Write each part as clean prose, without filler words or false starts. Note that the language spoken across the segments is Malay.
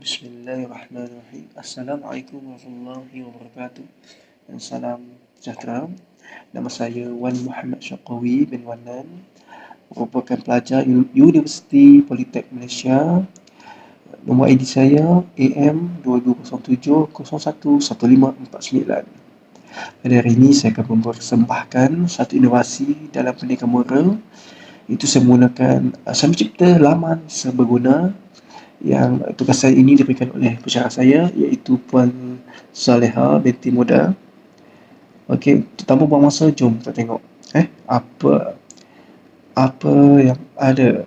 Bismillahirrahmanirrahim. Assalamualaikum warahmatullahi wabarakatuh. Dan salam sejahtera. Nama saya Wan Muhammad Syaqawi bin Wanan, merupakan pelajar Universiti Politeknik Malaysia. Nombor ID saya AM2207011549. Pada hari ini saya akan mempersembahkan satu inovasi dalam pendidikan moral. Itu saya menggunakan saya mencipta laman serbaguna yang tugas saya ini diberikan oleh pensyarah saya, iaitu Puan Saleha binti Muda. Okey, tanpa buang masa, jom kita tengok apa yang ada.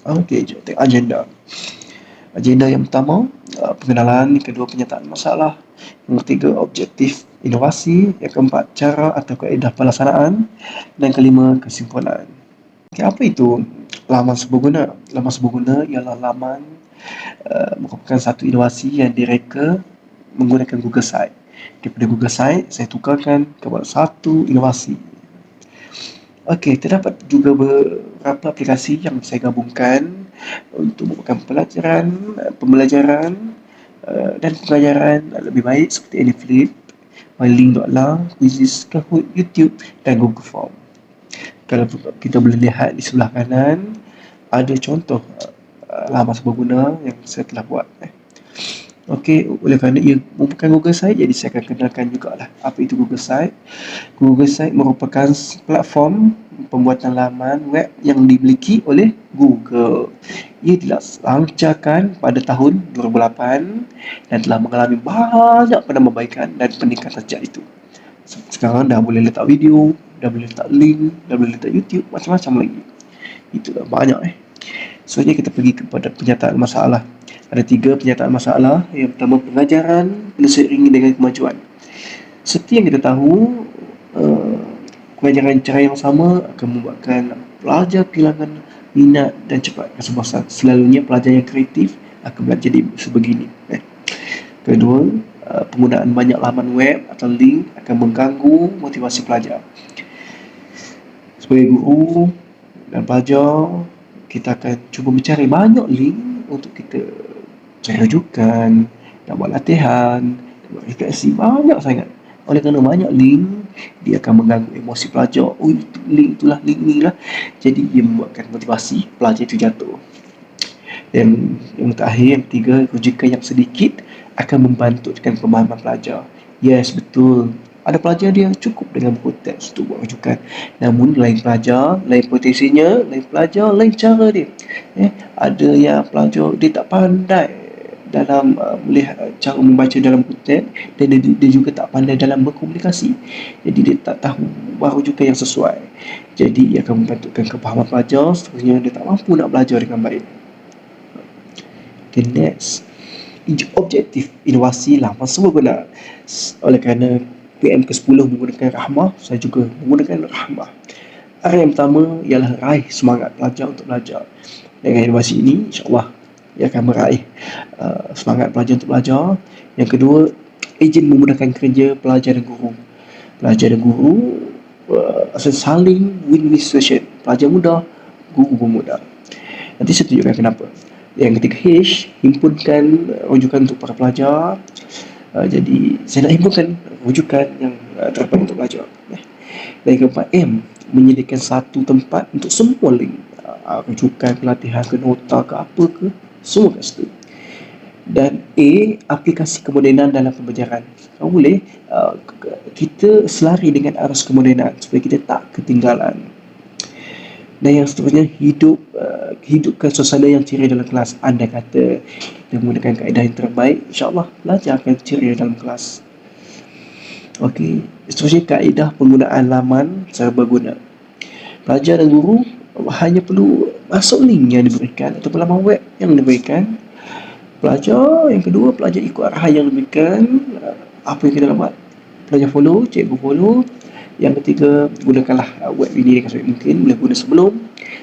Okey, jom tengok agenda. Agenda yang pertama, pengenalan. Yang kedua, penyataan masalah. Yang ketiga, objektif inovasi. Yang keempat, cara atau kaedah pelaksanaan. Dan kelima, kesimpulan. Okay, apa itu laman serbaguna? Laman serbaguna ialah laman merupakan satu inovasi yang direka menggunakan Google Site. Daripada Google Site, saya tukarkan kepada satu inovasi. Okey, terdapat juga beberapa aplikasi yang saya gabungkan untuk merupakan pembelajaran dan pengajaran lebih baik, seperti Anyflip, MyLink.la, Quizizz, Kahoot, YouTube dan Google Form. Kalau kita boleh lihat di sebelah kanan, ada contoh laman serbaguna yang saya telah buat. Okey, oleh kerana ia merupakan Google Site, jadi saya akan kenalkan jugalah apa itu Google Site. Google Site merupakan platform pembuatan laman web yang dimiliki oleh Google. Ia dilancarkan pada tahun 2008 dan telah mengalami banyak penambahbaikan dan peningkatan sejak itu. Sekarang dah boleh letak video, dah boleh letak link, dah boleh letak YouTube, macam-macam lagi. Itulah banyak. Selanjutnya kita pergi kepada penyataan masalah. Ada 3 penyataan masalah. Yang pertama, pengajaran perlu seiring dengan kemajuan. Seperti yang kita tahu, pengajaran cara yang sama akan membuatkan pelajar kehilangan minat dan cepat rasa bosan. Selalunya pelajar yang kreatif akan belajar sebegini. Kedua, penggunaan banyak laman web atau link akan mengganggu motivasi pelajar. Sebagai guru dan pelajar, kita akan cuba mencari banyak link untuk kita cari rujukan, nak buat latihan, nak buat refleksi, banyak sangat. Oleh kerana banyak link, dia akan mengganggu emosi pelajar. Oh, itu link itulah, link ni lah. Jadi ia membuatkan motivasi pelajar itu jatuh. Dan yang terakhir, yang ketiga, rujukan yang sedikit akan membantu dengan pemahaman pelajar. Yes, betul. Ada pelajar dia cukup dengan buku teks untuk buat rujukan. Namun lain pelajar, lain potensinya, lain pelajar, lain cara dia. Ada yang pelajar dia tak pandai dalam melihat cara membaca dalam buku teks, dan dia juga tak pandai dalam berkomunikasi. Jadi dia tak tahu buat rujukan yang sesuai. Jadi ia akan membantukan kepahaman pelajar, seterusnya dia tak mampu nak belajar dengan baik. Okay, next. Objektif inovasi laman serbaguna. Oleh kerana PM ke-10 menggunakan rahmah, saya juga menggunakan rahmah. Arah yang pertama ialah raih semangat pelajar untuk belajar. Dengan inovasi ini, insyaAllah ia akan meraih semangat pelajar untuk belajar. Yang kedua, izin memudahkan kerja pelajar dan guru. Pelajar dan guru saling win-win situation. Pelajar mudah, guru pun mudah. Nanti saya tunjukkan kenapa. Yang ketiga, H, himpunkan rujukan untuk para pelajar. Jadi saya nak himpunkan rujukan yang terbaik untuk pelajar. Dan yang keempat, M, menyediakan satu tempat untuk semua link, rujukan, pelatihan ke nota ke apa ke, semua kat situ. Dan A, aplikasi kemodenan dalam pembelajaran. Kalau boleh, kita selari dengan arus kemodenan supaya kita tak ketinggalan. Dan yang seterusnya, hidupkan suasana yang ceria dalam kelas. Andai kata kita menggunakan kaedah yang terbaik, insyaAllah pelajar akan ceria dalam kelas. Okey, seterusnya kaedah penggunaan laman serbaguna. Pelajar dan guru hanya perlu masuk link yang diberikan atau laman web yang diberikan. Pelajar, yang kedua, pelajar ikut arahan yang diberikan. Apa yang kita nak buat, pelajar follow, cikgu follow. Yang ketiga, gunakanlah web ini dengan sebaik mungkin. Boleh guna sebelum,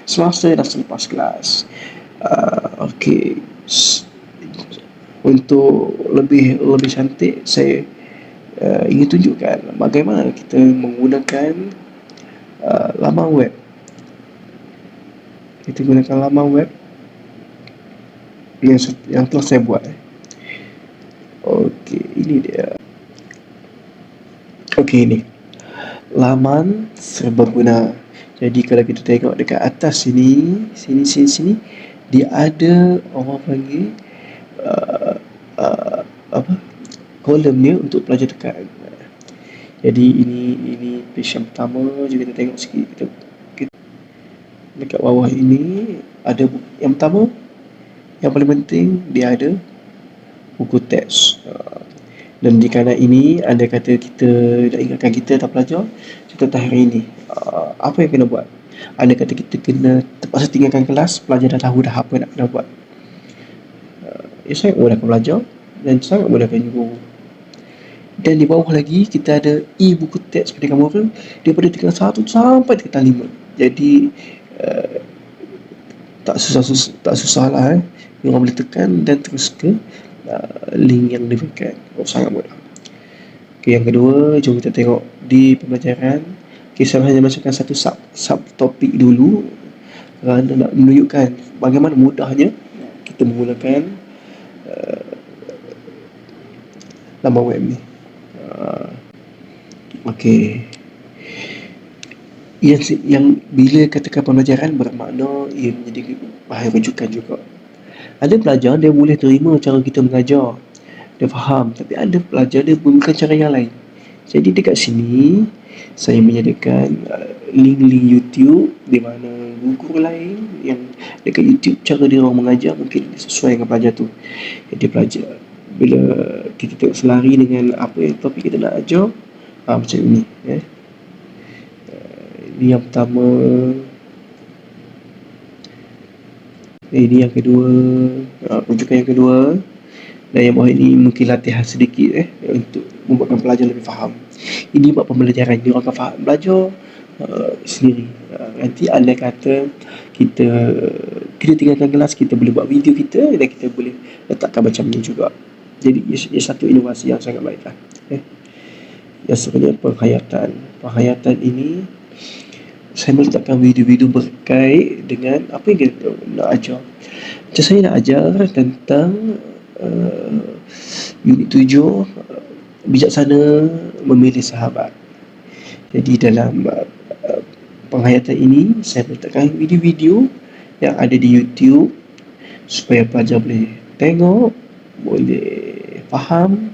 semasa dan selepas kelas. Okey, untuk lebih cantik, saya ingin tunjukkan bagaimana kita menggunakan laman web. Kita gunakan laman web. yang telah saya buat. Okey, ini dia. Okey, ini laman serbaguna. Jadi kalau kita tengok dekat atas sini, dia ada orang panggil uh, uh, apa kolom dia untuk pelajar tekan. Jadi ini page yang pertama. Jom kita tengok sikit. Kita dekat bawah ini ada yang pertama, yang paling penting dia ada buku teks. Dan di kanan ini anda kata kita nak ingatkan kita tak pelajar tentang hari ini. Apa yang kena buat? Anda kata kita kena terpaksa tinggalkan kelas, pelajar dah tahu dah apa nak kena buat. Ia sangat mudahkan pelajar dan sangat mudahkan guru. Dan di bawah lagi kita ada e-buku teks pendidikan moral daripada tingkatan 1 sampai tingkatan 5. Jadi tak susah lah. Orang boleh tekan dan terus ke link yang diberikan. Sangat mudah. Okay, yang kedua, jom kita tengok di pembelajaran. Okay, saya hanya masukkan satu subtopik dulu kerana nak menunjukkan bagaimana mudahnya kita menggunakan laman web ni. Okey. Yang bila katakan pembelajaran bermakna ia menjadi bahan rujukan juga. Ada pelajar dia boleh terima cara kita mengajar, dia faham, tapi ada pelajar dia gunakan cara yang lain. Jadi dekat sini saya menyediakan link-link YouTube di mana guru lain yang dekat YouTube cara dia orang mengajar mungkin sesuai dengan pelajar tu. Jadi pelajar bila kita tengok selari dengan apa yang topik kita nak ajar, macam ini ini yang pertama, ini yang kedua, rujukan yang kedua, dan yang bawah ini mungkin latihan sedikit untuk membuatkan pelajar lebih faham. Ini buat pembelajaran, dia orang akan faham belajar sendiri. Nanti anda kata kita tinggalkan kelas, kita boleh buat video kita dan kita boleh letakkan macam ni juga. Jadi ia satu inovasi yang sangat baik lah. Yang sebenarnya penghayatan ini saya meletakkan video-video berkait dengan apa yang kita nak ajar. Macam saya nak ajar tentang unit 7 bijaksana memilih sahabat. Jadi dalam penghayatan ini saya meletakkan video-video yang ada di YouTube supaya pelajar boleh tengok, boleh faham,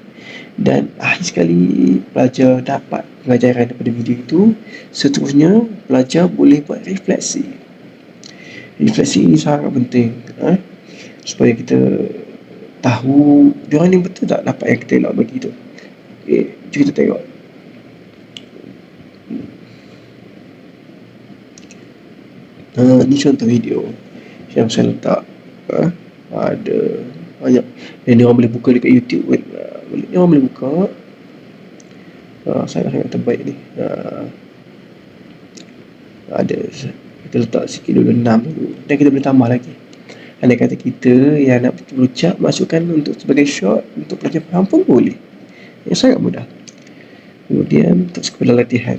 dan akhir sekali pelajar dapat pengajaran daripada video itu. Seterusnya pelajar boleh buat refleksi. Refleksi ini sangat penting supaya kita tahu diorang ni betul tak dapat yang kita nak bagi tu. Okay, jom kita tengok. Ni contoh video yang saya letak. Ada banyak dan diorang boleh buka dekat YouTube pun. Diorang boleh buka. Sangat terbaik ni. Ada kita letak sikit dulu, 6 dulu, dan kita boleh tambah lagi. Andai kata kita yang nak berucap masukkan untuk sebagai short untuk pelajar faham pun boleh. Yang sangat mudah. Kemudian terus kepada latihan.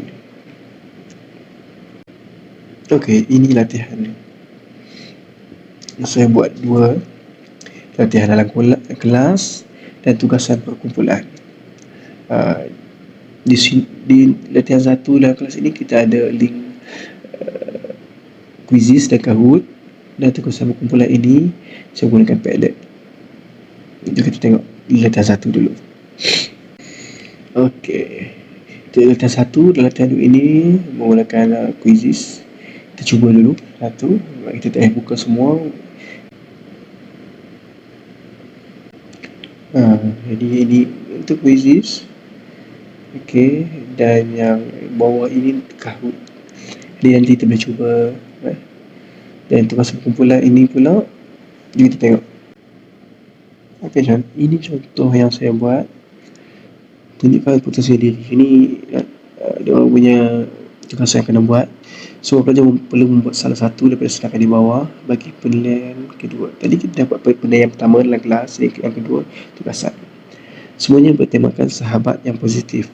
Okey, ini latihan ni. Saya buat 2 latihan dalam kelas dan tugasan perkumpulan. Di latihan 1 dalam kelas ini kita ada link quizzes dan Kahoot, dan tugasan perkumpulan ini saya gunakan Padlet. Jom kita tengok latihan 1 dulu. Okey, latihan 1 dalam latihan 2 ini menggunakan quizzes. Kita cuba dulu satu, kita tak buka semua. Jadi ini untuk quizzes. Okey, dan yang bawah ini Kahoot. Jadi nanti kita boleh cuba. Dan tugas kumpulan ini pula, jom kita tengok. Okey, ini contoh yang saya buat. Tunjukkan potensi diri. Ini dia orang punya tugas saya kena buat. Semua pelajar perlu membuat salah satu daripada sedangkan di bawah bagi penilaian kedua. Tadi kita dapat penilaian pertama dalam kelas, yang kedua tugasan. Semuanya bertemakan sahabat yang positif.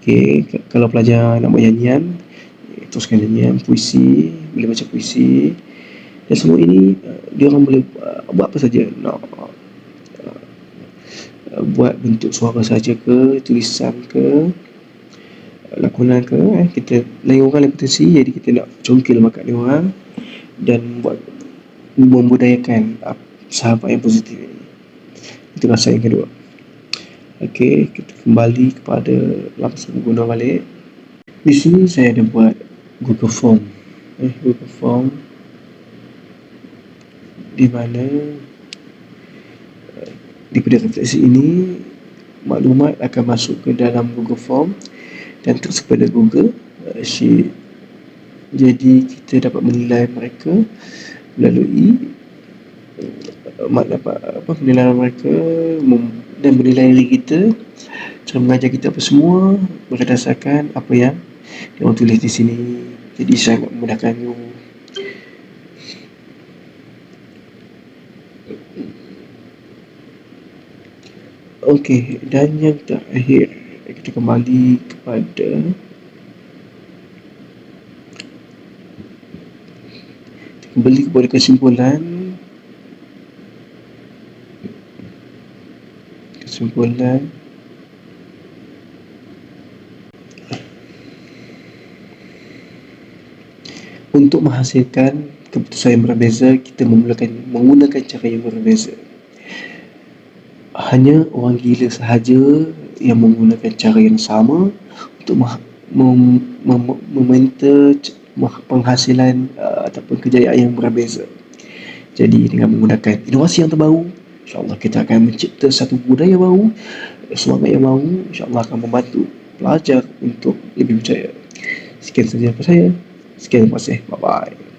Okey, kalau pelajar nak buat nyanyian, teruskan nyanyian, puisi, boleh baca puisi, Dan semua ini dia orang boleh buat apa saja nak, buat bentuk suara saja ke, tulisan ke, lakonan ke, kita lain orang lain potensi, jadi kita nak congkil bakat dia orang dan buat membudayakan sahabat yang positif ini. Itu rasa yang kedua. Okey, kita kembali kepada langsung guna balik. Di sini saya ada buat Google Form. Google Form di mana di pada refleksi ini maklumat akan masuk ke dalam Google Form dan terus kepada Google Sheet. Jadi kita dapat menilai mereka melalui penilaian mereka dan menilai diri kita, cara mengajar kita apa semua berdasarkan apa yang dia orang tulis di sini. Jadi sangat memudahkan you. Okey, dan yang terakhir kita kembali kepada kesimpulan. Untuk menghasilkan keputusan yang berbeza, kita menggunakan cara yang berbeza. Hanya orang gila sahaja yang menggunakan cara yang sama untuk meminta penghasilan ataupun kejayaan yang berbeza. Jadi dengan menggunakan inovasi yang terbaru, insyaAllah kita akan mencipta satu budaya baru, semangat yang baru, insyaAllah akan membantu pelajar untuk lebih berjaya. Sekian saja daripada saya. Sekian, terima kasih. Bye-bye.